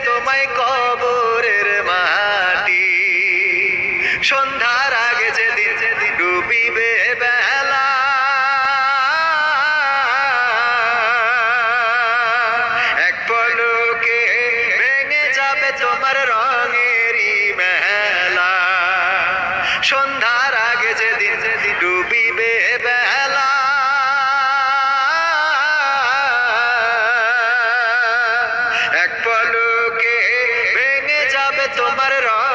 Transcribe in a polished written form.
তোমায় কবরের মাটি। সন্ধ্যার আগে যেদিন ডুবিবে বেলা, এক পলকে ভেঙে যাবে তোমার রঙেরই মেলা। সন্ধ্যার আগে যেদিন ডুবিবে বেলা, এক পলকে ভেঙে যাবে তোমার রঙ